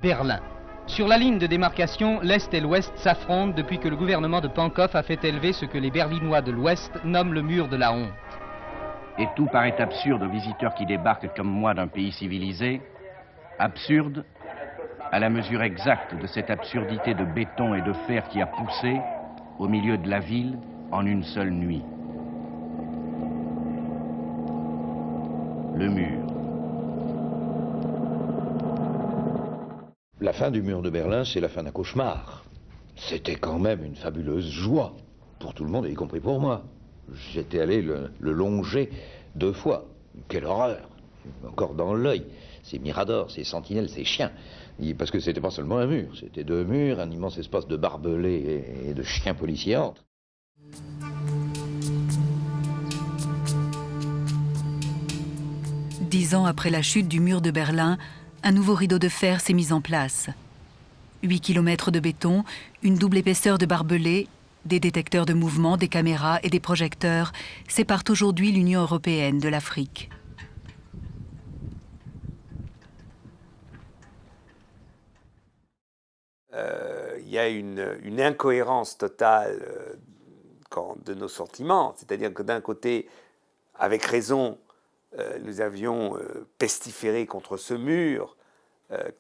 Berlin. Sur la ligne de démarcation, l'Est et l'Ouest s'affrontent depuis que le gouvernement de Pankow a fait élever ce que les Berlinois de l'Ouest nomment le mur de la honte. Et tout paraît absurde aux visiteurs qui débarquent comme moi d'un pays civilisé. Absurde à la mesure exacte de cette absurdité de béton et de fer qui a poussé au milieu de la ville en une seule nuit. Le mur. La fin du mur de Berlin, c'est la fin d'un cauchemar. C'était quand même une fabuleuse joie pour tout le monde, y compris pour moi. J'étais allé le longer 2 fois. Quelle horreur! Encore dans l'œil. Ces miradors, ces sentinelles, ces chiens. Parce que c'était pas seulement un mur, c'était 2 murs, un immense espace de barbelés et de chiens policiers entre. Dix ans après la chute du mur de Berlin, un nouveau rideau de fer s'est mis en place. 8 kilomètres de béton, une double épaisseur de barbelés, des détecteurs de mouvement, des caméras et des projecteurs séparent aujourd'hui l'Union européenne de l'Afrique. Il y a une incohérence totale de nos sentiments. C'est-à-dire que d'un côté, avec raison, nous avions pestiféré contre ce mur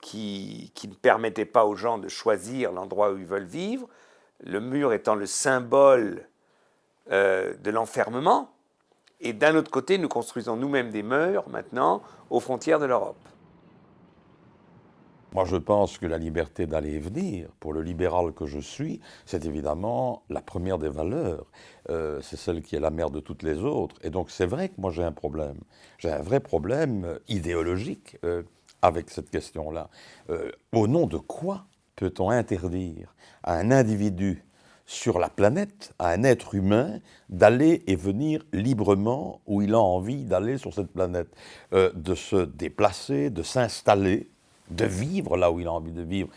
qui ne permettait pas aux gens de choisir l'endroit où ils veulent vivre, le mur étant le symbole de l'enfermement. Et d'un autre côté, nous construisons nous-mêmes des murs maintenant aux frontières de l'Europe. Moi, je pense que la liberté d'aller et venir, pour le libéral que je suis, c'est évidemment la première des valeurs. C'est celle qui est la mère de toutes les autres. Et donc, c'est vrai que moi, j'ai un problème. J'ai un vrai problème idéologique avec cette question-là. Au nom de quoi peut-on interdire à un individu sur la planète, à un être humain, d'aller et venir librement où il a envie d'aller sur cette planète, de se déplacer, de s'installer, de vivre là où il a envie de vivre,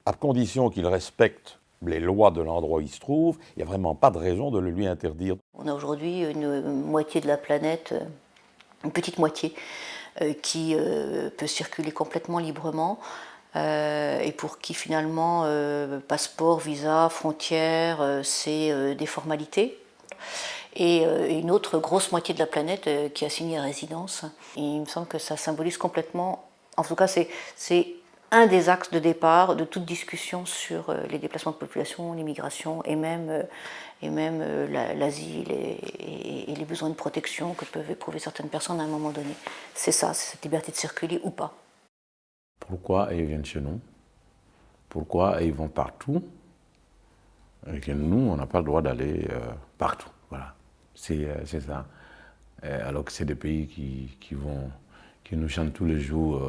à condition qu'il respecte les lois de l'endroit où il se trouve, il n'y a vraiment pas de raison de le lui interdire. On a aujourd'hui une moitié de la planète, une petite moitié, qui peut circuler complètement librement, et pour qui finalement passeport, visa, frontières, c'est des formalités. Et une autre grosse moitié de la planète qui a signé résidence. Et il me semble que ça symbolise complètement, en tout cas c'est un des axes de départ de toute discussion sur les déplacements de population, l'immigration et même l'asile et les besoins de protection que peuvent éprouver certaines personnes à un moment donné. C'est ça, c'est cette liberté de circuler ou pas. Pourquoi ils viennent chez nous? Pourquoi ils vont partout? Et que nous, on n'a pas le droit d'aller partout. Voilà, c'est ça. Alors que c'est des pays qui nous chantent tous les jours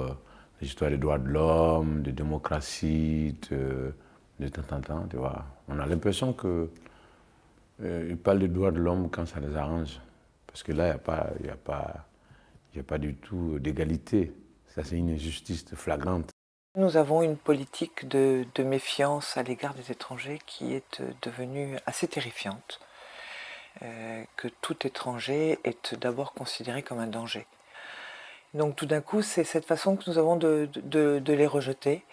l'histoire des droits de l'homme, de démocratie, de temps en temps, tu vois. On a l'impression qu'ils parlent des droits de l'homme quand ça les arrange. Parce que là, il n'y a pas du tout d'égalité. Ça, c'est une injustice flagrante. Nous avons une politique de méfiance à l'égard des étrangers qui est devenue assez terrifiante. Que tout étranger est d'abord considéré comme un danger. Donc tout d'un coup, c'est cette façon que nous avons de les rejeter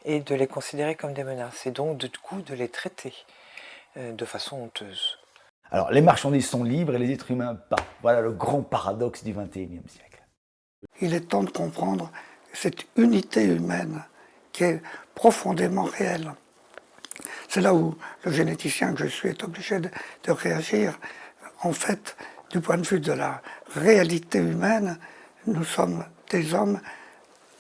et de les considérer comme des menaces. Et donc, du coup, de les traiter de façon honteuse. Alors, les marchandises sont libres et les êtres humains pas. Voilà le grand paradoxe du XXIe siècle. Il est temps de comprendre cette unité humaine qui est profondément réelle. C'est là où le généticien que je suis est obligé de réagir. En fait, du point de vue de la réalité humaine, nous sommes des hommes,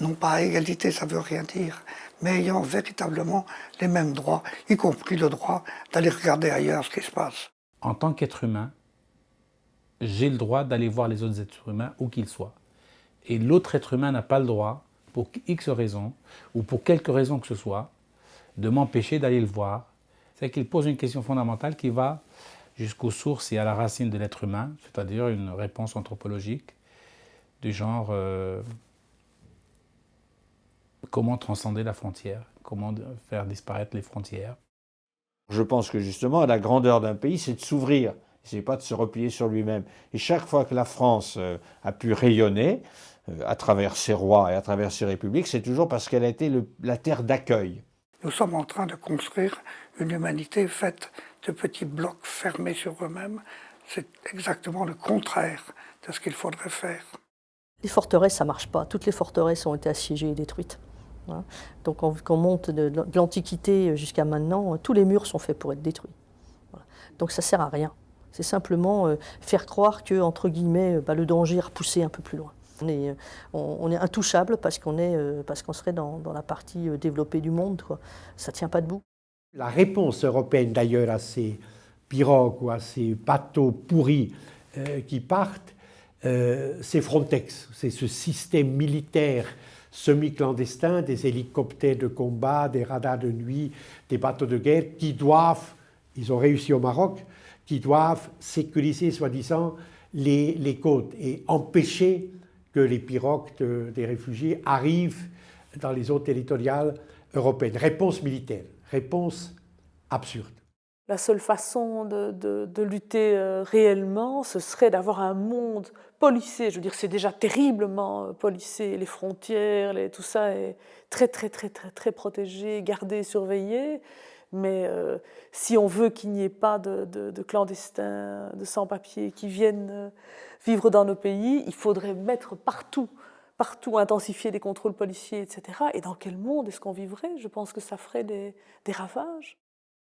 non pas à égalité, ça ne veut rien dire, mais ayant véritablement les mêmes droits, y compris le droit d'aller regarder ailleurs ce qui se passe. En tant qu'être humain, j'ai le droit d'aller voir les autres êtres humains où qu'ils soient. Et l'autre être humain n'a pas le droit, pour X raisons, ou pour quelque raison que ce soit, de m'empêcher d'aller le voir. C'est qu'il pose une question fondamentale qui va jusqu'aux sources et à la racine de l'être humain, c'est-à-dire une réponse anthropologique du genre comment transcender la frontière, comment faire disparaître les frontières. Je pense que justement, la grandeur d'un pays, c'est de s'ouvrir Il ne s'agit pas de se replier sur lui-même. Et chaque fois que la France a pu rayonner, à travers ses rois et à travers ses républiques, c'est toujours parce qu'elle a été la terre d'accueil. Nous sommes en train de construire une humanité faite de petits blocs fermés sur eux-mêmes. C'est exactement le contraire de ce qu'il faudrait faire. Les forteresses, ça ne marche pas. Toutes les forteresses ont été assiégées et détruites. Donc qu'on monte de l'Antiquité jusqu'à maintenant, tous les murs sont faits pour être détruits. Donc ça ne sert à rien. C'est simplement faire croire que, entre guillemets, le danger est repoussé un peu plus loin. On est intouchable parce qu'on serait dans la partie développée du monde, quoi. Ça ne tient pas debout. La réponse européenne d'ailleurs à ces pirogues ou à ces bateaux pourris qui partent, c'est Frontex. C'est ce système militaire semi-clandestin, des hélicoptères de combat, des radars de nuit, des bateaux de guerre qui doivent, ils ont réussi au Maroc, qui doivent sécuriser soi-disant les côtes et empêcher que les pirogues des réfugiés arrivent dans les eaux territoriales européennes. Réponse militaire, réponse absurde. La seule façon de lutter réellement, ce serait d'avoir un monde policé. Je veux dire, c'est déjà terriblement policé, les frontières, tout ça est très, très, très, très, très protégé, gardé, surveillé. Mais si on veut qu'il n'y ait pas de clandestins, de sans-papiers qui viennent vivre dans nos pays, il faudrait mettre partout, intensifier les contrôles policiers, etc. Et dans quel monde est-ce qu'on vivrait? Je pense que ça ferait des ravages.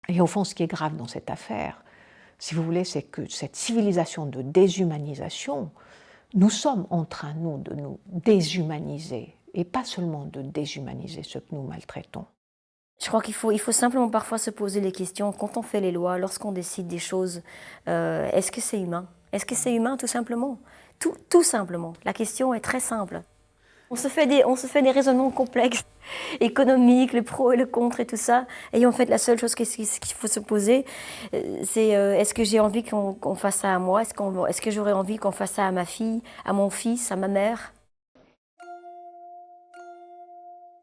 Et au fond, ce qui est grave dans cette affaire, si vous voulez, c'est que cette civilisation de déshumanisation, nous sommes en train, nous, de nous déshumaniser, et pas seulement de déshumaniser ceux que nous maltraitons. Je crois qu'il faut simplement parfois se poser les questions, quand on fait les lois, lorsqu'on décide des choses, est-ce que c'est humain? Est-ce que c'est humain, tout simplement? Tout simplement. La question est très simple. On se fait des raisonnements complexes, économiques, le pro et le contre et tout ça. Et en fait, la seule chose qu'il faut se poser, c'est est-ce que j'ai envie qu'on fasse ça à moi? Est-ce que j'aurais envie qu'on fasse ça à ma fille, à mon fils, à ma mère?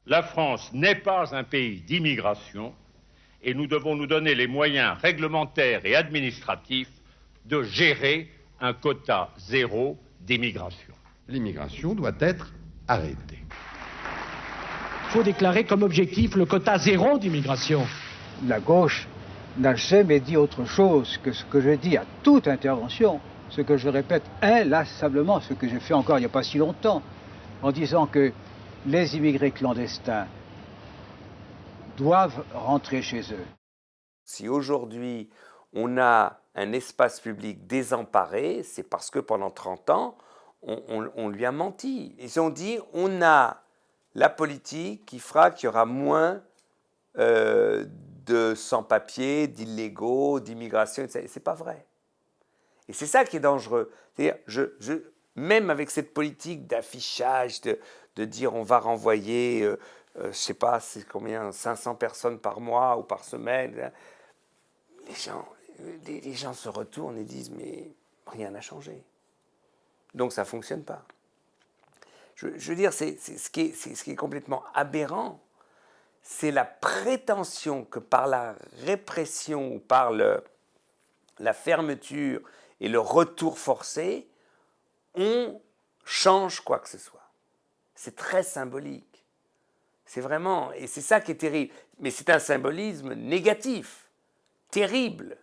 La France n'est pas un pays d'immigration et nous devons nous donner les moyens réglementaires et administratifs de gérer un quota zéro d'immigration. L'immigration doit être arrêtée. Il faut déclarer comme objectif le quota zéro d'immigration. La gauche n'a jamais dit autre chose que ce que je dis à toute intervention, ce que je répète inlassablement, ce que j'ai fait encore il n'y a pas si longtemps, en disant que les immigrés clandestins doivent rentrer chez eux. Si aujourd'hui on a un espace public désemparé, c'est parce que pendant 30 ans, on lui a menti. Ils ont dit, on a la politique qui fera qu'il y aura moins de sans-papiers, d'illégaux, d'immigration, etc. C'est pas vrai. Et c'est ça qui est dangereux. C'est-à-dire, même avec cette politique d'affichage, de dire on va renvoyer, je ne sais pas, c'est combien, 500 personnes par mois ou par semaine, les gens se retournent et disent mais rien n'a changé. Donc ça ne fonctionne pas. Je veux dire, ce qui est complètement aberrant, c'est la prétention que par la répression ou par la fermeture et le retour forcé, on change quoi que ce soit. C'est très symbolique. C'est vraiment, et c'est ça qui est terrible. Mais c'est un symbolisme négatif, terrible.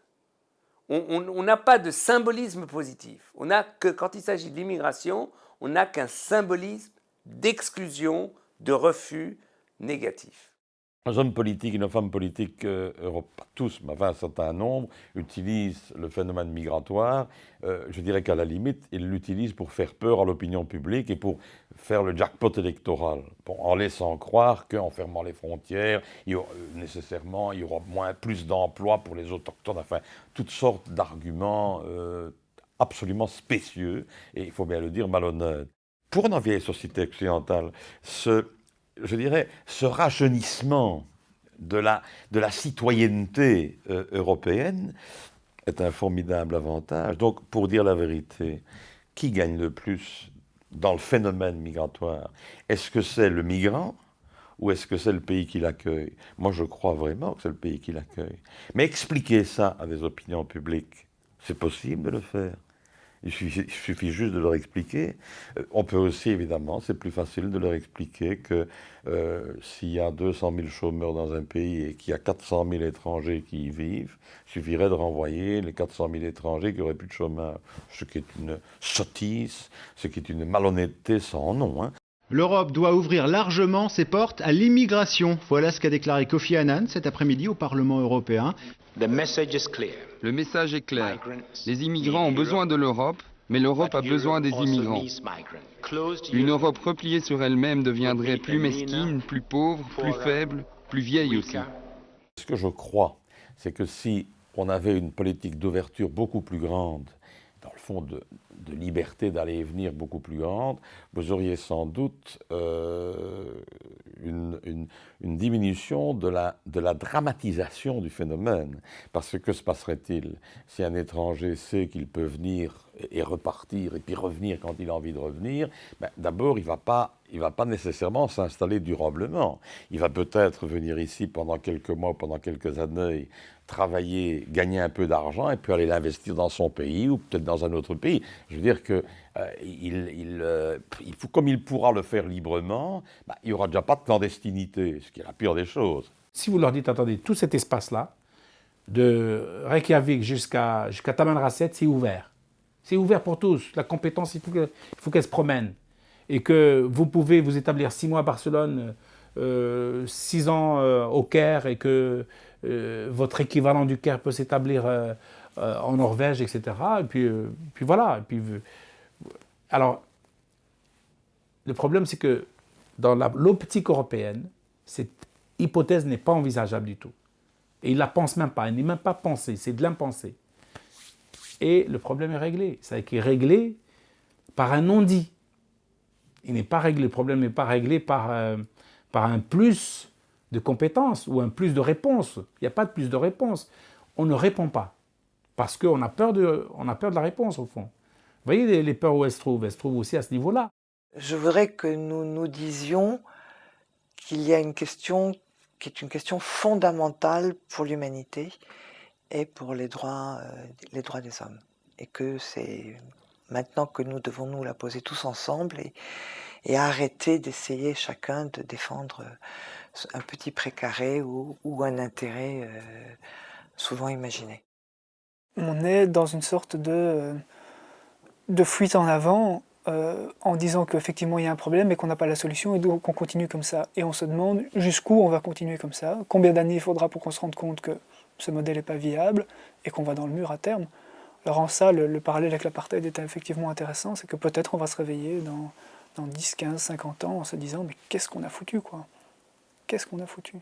On n'a pas de symbolisme positif. On n'a que, quand il s'agit de l'immigration, on n'a qu'un symbolisme d'exclusion, de refus négatif. Un homme politique et une femme politique, tous, mais enfin un certain nombre, utilisent le phénomène migratoire. Je dirais qu'à la limite, ils l'utilisent pour faire peur à l'opinion publique et pour faire le jackpot électoral, en laissant croire qu'en fermant les frontières, nécessairement, il y aura plus d'emplois pour les autochtones, enfin, toutes sortes d'arguments absolument spécieux, et il faut bien le dire, malhonnêtes. Pour une vieille société occidentale, je dirais, ce rajeunissement de la citoyenneté européenne est un formidable avantage. Donc, pour dire la vérité, qui gagne le plus dans le phénomène migratoire? Est-ce que c'est le migrant ou est-ce que c'est le pays qui l'accueille? Moi, je crois vraiment que c'est le pays qui l'accueille. Mais expliquer ça à des opinions publiques, C'est possible de le faire. Il suffit juste de leur expliquer. On peut aussi, évidemment, c'est plus facile de leur expliquer que s'il y a 200 000 chômeurs dans un pays et qu'il y a 400 000 étrangers qui y vivent, il suffirait de renvoyer les 400 000 étrangers qui n'auraient plus de chômeurs. Ce qui est une sottise, ce qui est une malhonnêteté sans nom. Hein. L'Europe doit ouvrir largement ses portes à l'immigration. Voilà ce qu'a déclaré Kofi Annan cet après-midi au Parlement européen. Le message est clair. Les immigrants ont besoin de l'Europe, mais l'Europe a besoin des immigrants. Une Europe repliée sur elle-même deviendrait plus mesquine, plus pauvre, plus faible, plus vieille aussi. Ce que je crois, c'est que si on avait une politique d'ouverture beaucoup plus grande, dans le fond de liberté d'aller et venir beaucoup plus grande, vous auriez sans doute une diminution de la dramatisation du phénomène. Parce que se passerait-il si un étranger sait qu'il peut venir et repartir et puis revenir quand il a envie de revenir? D'abord, il va pas nécessairement s'installer durablement. Il va peut-être venir ici pendant quelques mois, pendant quelques années, travailler, gagner un peu d'argent et puis aller l'investir dans son pays ou peut-être dans un autre pays. Je veux dire que comme il pourra le faire librement, il n'y aura déjà pas de clandestinité, ce qui est la pire des choses. Si vous leur dites, attendez, tout cet espace-là, de Reykjavik jusqu'à Tamanrasset, c'est ouvert. C'est ouvert pour tous. La compétence, il faut qu'elle se promène. Et que vous pouvez vous établir 6 mois à Barcelone, 6 ans au Caire, et que votre équivalent du Caire peut s'établir en Norvège, etc. Et puis voilà. Et puis, alors, le problème, c'est que dans l'optique européenne, cette hypothèse n'est pas envisageable du tout. Et ils ne la pensent même pas. Elle n'est même pas pensée. C'est de l'impensé. Et le problème est réglé. C'est qu'il est réglé par un non-dit. Il n'est pas réglé. Le problème n'est pas réglé par un plus de compétences ou un plus de réponses. Il n'y a pas de plus de réponses. On ne répond pas. Parce qu'on a peur de la réponse, au fond. Vous voyez les peurs où elles se trouvent aussi à ce niveau-là. Je voudrais que nous nous disions qu'il y a une question qui est une question fondamentale pour l'humanité et pour les droits des hommes. Et que c'est maintenant que nous devons nous la poser tous ensemble et arrêter d'essayer chacun de défendre un petit précaré ou un intérêt souvent imaginé. On est dans une sorte de fuite en avant en disant qu'effectivement il y a un problème et qu'on n'a pas la solution et donc on continue comme ça. Et on se demande jusqu'où on va continuer comme ça, combien d'années il faudra pour qu'on se rende compte que ce modèle n'est pas viable et qu'on va dans le mur à terme. Alors en ça, le parallèle avec l'apartheid était effectivement intéressant, c'est que peut-être on va se réveiller dans 10, 15, 50 ans en se disant mais qu'est-ce qu'on a foutu quoi ? Qu'est-ce qu'on a foutu ?